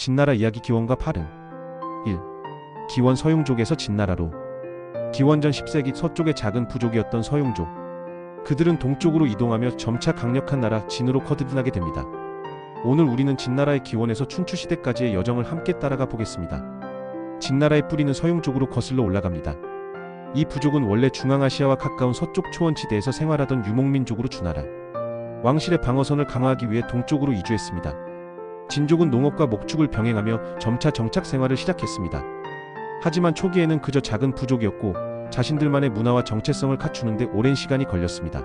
진나라 이야기 기원과 팔은 1. 기원 서용족에서 진나라로. 기원전 10세기 서쪽의 작은 부족이었던 서용족. 그들은 동쪽으로 이동하며 점차 강력한 나라 진으로 거듭나게 됩니다. 오늘 우리는 진나라의 기원에서 춘추시대까지의 여정을 함께 따라가 보겠습니다. 진나라의 뿌리는 서용족으로 거슬러 올라갑니다. 이 부족은 원래 중앙아시아와 가까운 서쪽 초원지대에서 생활하던 유목민족으로 주나라 왕실의 방어선을 강화하기 위해 동쪽으로 이주했습니다. 진족은 농업과 목축을 병행하며 점차 정착 생활을 시작했습니다. 하지만 초기에는 그저 작은 부족이었고 자신들만의 문화와 정체성을 갖추는데 오랜 시간이 걸렸습니다.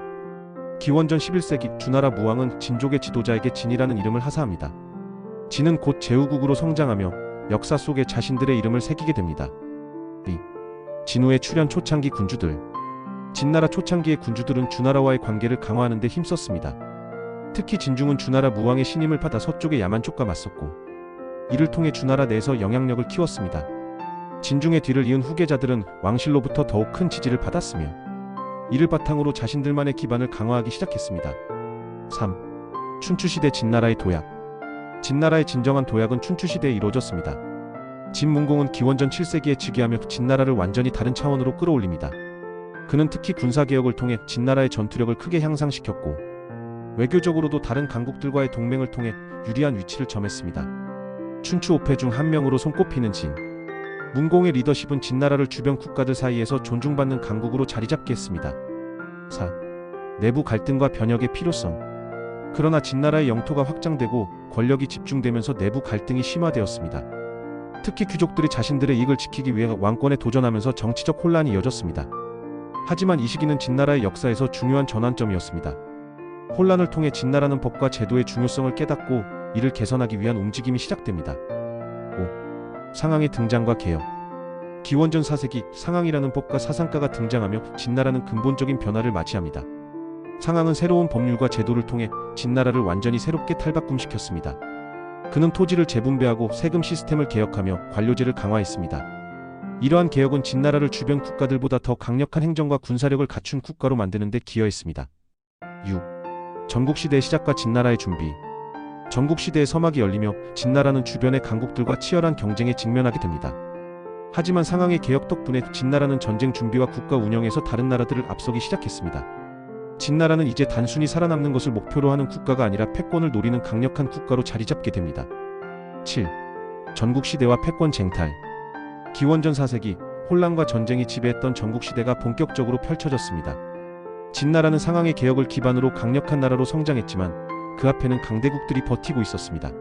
기원전 11세기 주나라 무왕은 진족의 지도자에게 진이라는 이름을 하사합니다. 진은 곧 제후국으로 성장하며 역사 속에 자신들의 이름을 새기게 됩니다. 진후의 출현 초창기 군주들. 진나라 초창기의 군주들은 주나라와의 관계를 강화하는 데 힘썼습니다. 특히 진중은 주나라 무왕의 신임을 받아 서쪽의 야만족과 맞섰고 이를 통해 주나라 내에서 영향력을 키웠습니다. 진중의 뒤를 이은 후계자들은 왕실로부터 더욱 큰 지지를 받았으며 이를 바탕으로 자신들만의 기반을 강화하기 시작했습니다. 3. 춘추시대 진나라의 도약. 진나라의 진정한 도약은 춘추시대에 이루어졌습니다. 진문공은 기원전 7세기에 즉위하며 진나라를 완전히 다른 차원으로 끌어올립니다. 그는 특히 군사개혁을 통해 진나라의 전투력을 크게 향상시켰고 외교적으로도 다른 강국들과의 동맹을 통해 유리한 위치를 점했습니다. 춘추 5패 중 한 명으로 손꼽히는 진. 문공의 리더십은 진나라를 주변 국가들 사이에서 존중받는 강국으로 자리잡게 했습니다. 4. 내부 갈등과 변혁의 필요성. 그러나 진나라의 영토가 확장되고 권력이 집중되면서 내부 갈등이 심화되었습니다. 특히 귀족들이 자신들의 이익을 지키기 위해 왕권에 도전하면서 정치적 혼란이 이어졌습니다. 하지만 이 시기는 진나라의 역사에서 중요한 전환점이었습니다. 혼란을 통해 진나라는 법과 제도의 중요성을 깨닫고 이를 개선하기 위한 움직임이 시작됩니다. 5. 상항의 등장과 개혁. 기원전 4세기 상항이라는 법과 사상가가 등장하며 진나라는 근본적인 변화를 맞이합니다. 상항은 새로운 법률과 제도를 통해 진나라를 완전히 새롭게 탈바꿈시켰습니다. 그는 토지를 재분배하고 세금 시스템을 개혁하며 관료제를 강화했습니다. 이러한 개혁은 진나라를 주변 국가들보다 더 강력한 행정과 군사력을 갖춘 국가로 만드는 데 기여했습니다. 6. 전국시대의 시작과 진나라의 준비. 전국시대의 서막이 열리며 진나라는 주변의 강국들과 치열한 경쟁에 직면하게 됩니다. 하지만 상항의 개혁 덕분에 진나라는 전쟁 준비와 국가 운영에서 다른 나라들을 앞서기 시작했습니다. 진나라는 이제 단순히 살아남는 것을 목표로 하는 국가가 아니라 패권을 노리는 강력한 국가로 자리잡게 됩니다. 7. 전국시대와 패권 쟁탈. 기원전 4세기 혼란과 전쟁이 지배했던 전국시대가 본격적으로 펼쳐졌습니다. 진나라는 상항의 개혁을 기반으로 강력한 나라로 성장했지만 그 앞에는 강대국들이 버티고 있었습니다.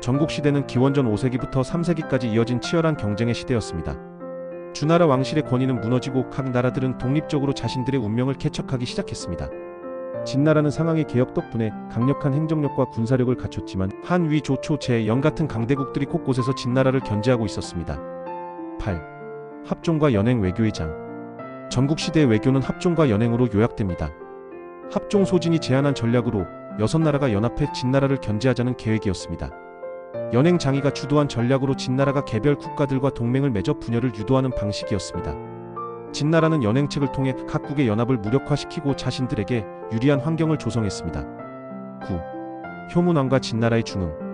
전국시대는 기원전 5세기부터 3세기까지 이어진 치열한 경쟁의 시대였습니다. 주나라 왕실의 권위는 무너지고 각 나라들은 독립적으로 자신들의 운명을 개척하기 시작했습니다. 진나라는 상항의 개혁 덕분에 강력한 행정력과 군사력을 갖췄지만 한, 위, 조, 초, 제, 영 같은 강대국들이 곳곳에서 진나라를 견제하고 있었습니다. 8. 합종과 연행 외교의 장. 전국시대의 외교는 합종과 연행으로 요약됩니다. 합종 소진이 제안한 전략으로 6나라가 연합해 진나라를 견제하자는 계획이었습니다. 연행 장이가 주도한 전략으로 진나라가 개별 국가들과 동맹을 맺어 분열을 유도하는 방식이었습니다. 진나라는 연행책을 통해 각국의 연합을 무력화시키고 자신들에게 유리한 환경을 조성했습니다. 9. 효문왕과 진나라의 중흥.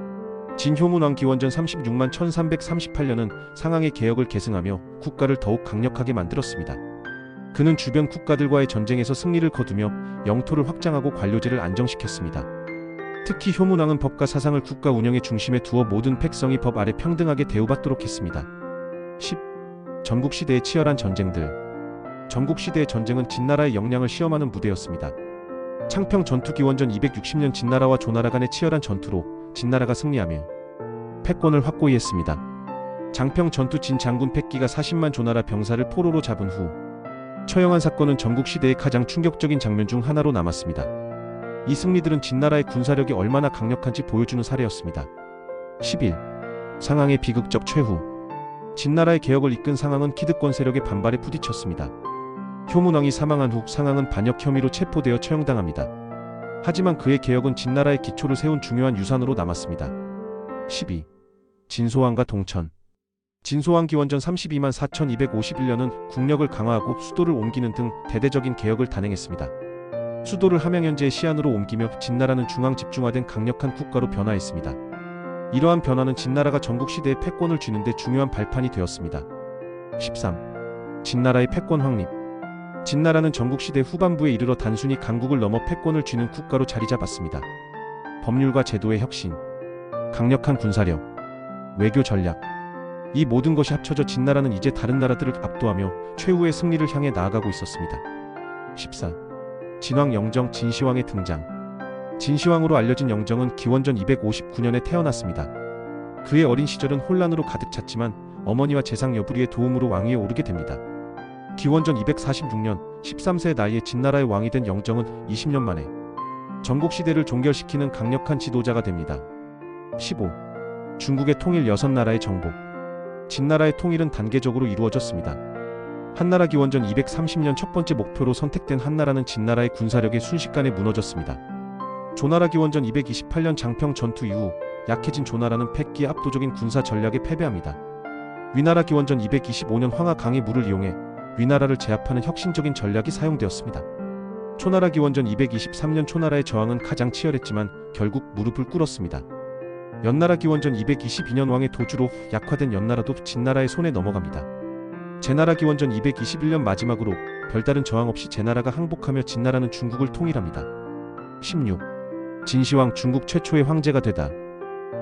진효문왕 기원전 36만 1338년은 상항의 개혁을 계승하며 국가를 더욱 강력하게 만들었습니다. 그는 주변 국가들과의 전쟁에서 승리를 거두며 영토를 확장하고 관료제를 안정시켰습니다. 특히 효문왕은 법과 사상을 국가 운영의 중심에 두어 모든 백성이 법 아래 평등하게 대우받도록 했습니다. 10. 전국시대의 치열한 전쟁들. 전국시대의 전쟁은 진나라의 역량을 시험하는 무대였습니다. 창평 전투 기원전 260년 진나라와 조나라 간의 치열한 전투로 진나라가 승리하며 패권을 확고히 했습니다. 장평 전투 진 장군 패기가 40만 조나라 병사를 포로로 잡은 후 처형한 사건은 전국시대의 가장 충격적인 장면 중 하나로 남았습니다. 이 승리들은 진나라의 군사력이 얼마나 강력한지 보여주는 사례였습니다. 11. 상항의 비극적 최후. 진나라의 개혁을 이끈 상항은 기득권 세력의 반발에 부딪혔습니다. 효문왕이 사망한 후 상항은 반역 혐의로 체포되어 처형당합니다. 하지만 그의 개혁은 진나라의 기초를 세운 중요한 유산으로 남았습니다. 12. 진소왕과 동천. 진소왕 기원전 32만 4251년은 국력을 강화하고 수도를 옮기는 등 대대적인 개혁을 단행했습니다. 수도를 함양현재의 시안으로 옮기며 진나라는 중앙 집중화된 강력한 국가로 변화했습니다. 이러한 변화는 진나라가 전국시대에 패권을 쥐는 데 중요한 발판이 되었습니다. 13. 진나라의 패권 확립. 진나라는 전국시대 후반부에 이르러 단순히 강국을 넘어 패권을 쥐는 국가로 자리잡았습니다. 법률과 제도의 혁신, 강력한 군사력, 외교 전략, 이 모든 것이 합쳐져 진나라는 이제 다른 나라들을 압도하며 최후의 승리를 향해 나아가고 있었습니다. 14. 진왕 영정 진시황의 등장. 진시황으로 알려진 영정은 기원전 259년에 태어났습니다. 그의 어린 시절은 혼란으로 가득 찼지만 어머니와 재상 여부리의 도움으로 왕위에 오르게 됩니다. 기원전 246년 13세의 나이에 진나라의 왕이 된 영정은 20년 만에 전국시대를 종결시키는 강력한 지도자가 됩니다. 15. 중국의 통일 6나라의 정복. 진나라의 통일은 단계적으로 이루어졌습니다. 한나라 기원전 230년 첫 번째 목표로 선택된 한나라는 진나라의 군사력에 순식간에 무너졌습니다. 조나라 기원전 228년 장평 전투 이후 약해진 조나라는 패기의 압도적인 군사 전략에 패배합니다. 위나라 기원전 225년 황하 강의 물을 이용해 위나라를 제압하는 혁신적인 전략이 사용되었습니다. 초나라 기원전 223년 초나라의 저항은 가장 치열했지만 결국 무릎을 꿇었습니다. 연나라 기원전 222년 왕의 도주로 약화된 연나라도 진나라의 손에 넘어갑니다. 제나라 기원전 221년 마지막으로 별다른 저항 없이 제나라가 항복하며 진나라는 중국을 통일합니다. 16. 진시황 중국 최초의 황제가 되다.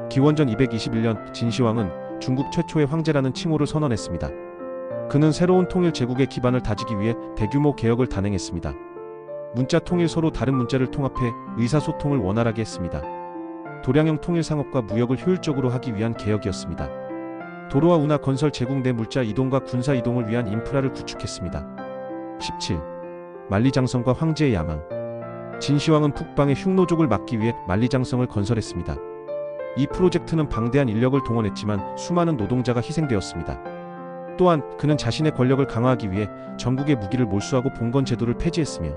기원전 221년 진시황은 중국 최초의 황제라는 칭호를 선언했습니다. 그는 새로운 통일 제국의 기반을 다지기 위해 대규모 개혁을 단행했습니다. 문자 통일, 서로 다른 문자를 통합해 의사소통을 원활하게 했습니다. 도량형 통일, 상업과 무역을 효율적으로 하기 위한 개혁이었습니다. 도로와 운하 건설, 제국 내 물자 이동과 군사 이동을 위한 인프라를 구축했습니다. 17. 만리장성과 황제의 야망. 진시황은 북방의 흉노족을 막기 위해 만리장성을 건설했습니다. 이 프로젝트는 방대한 인력을 동원했지만 수많은 노동자가 희생되었습니다. 또한 그는 자신의 권력을 강화하기 위해 전국의 무기를 몰수하고 봉건 제도를 폐지했으며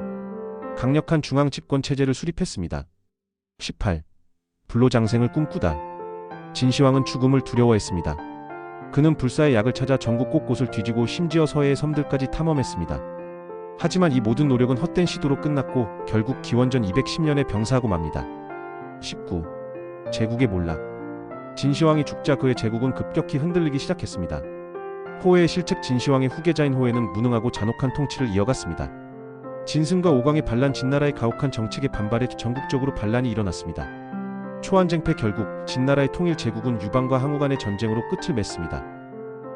강력한 중앙 집권 체제를 수립했습니다. 18. 불로장생을 꿈꾸다. 진시황은 죽음을 두려워했습니다. 그는 불사의 약을 찾아 전국 곳곳을 뒤지고 심지어 서해의 섬들까지 탐험했습니다. 하지만 이 모든 노력은 헛된 시도로 끝났고 결국 기원전 210년에 병사하고 맙니다. 19. 제국의 몰락. 진시황이 죽자 그의 제국은 급격히 흔들리기 시작했습니다. 호해의 실책. 진시황의 후계자인 호해는 무능하고 잔혹한 통치를 이어갔습니다. 진승과 오광의 반란, 진나라의 가혹한 정책에 반발해 전국적으로 반란이 일어났습니다. 초안쟁패. 결국 진나라의 통일 제국은 유방과 항우 간의 전쟁으로 끝을 맺습니다.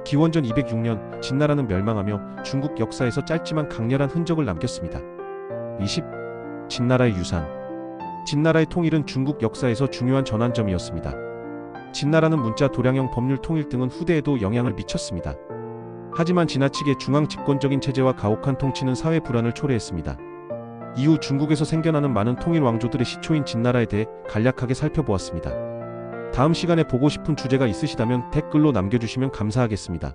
기원전 206년 진나라는 멸망하며 중국 역사에서 짧지만 강렬한 흔적을 남겼습니다. 20. 진나라의 유산. 진나라의 통일은 중국 역사에서 중요한 전환점이었습니다. 진나라는 문자, 도량형, 법률 통일 등은 후대에도 영향을 미쳤습니다. 하지만 지나치게 중앙 집권적인 체제와 가혹한 통치는 사회 불안을 초래했습니다. 이후 중국에서 생겨나는 많은 통일 왕조들의 시초인 진나라에 대해 간략하게 살펴보았습니다. 다음 시간에 보고 싶은 주제가 있으시다면 댓글로 남겨주시면 감사하겠습니다.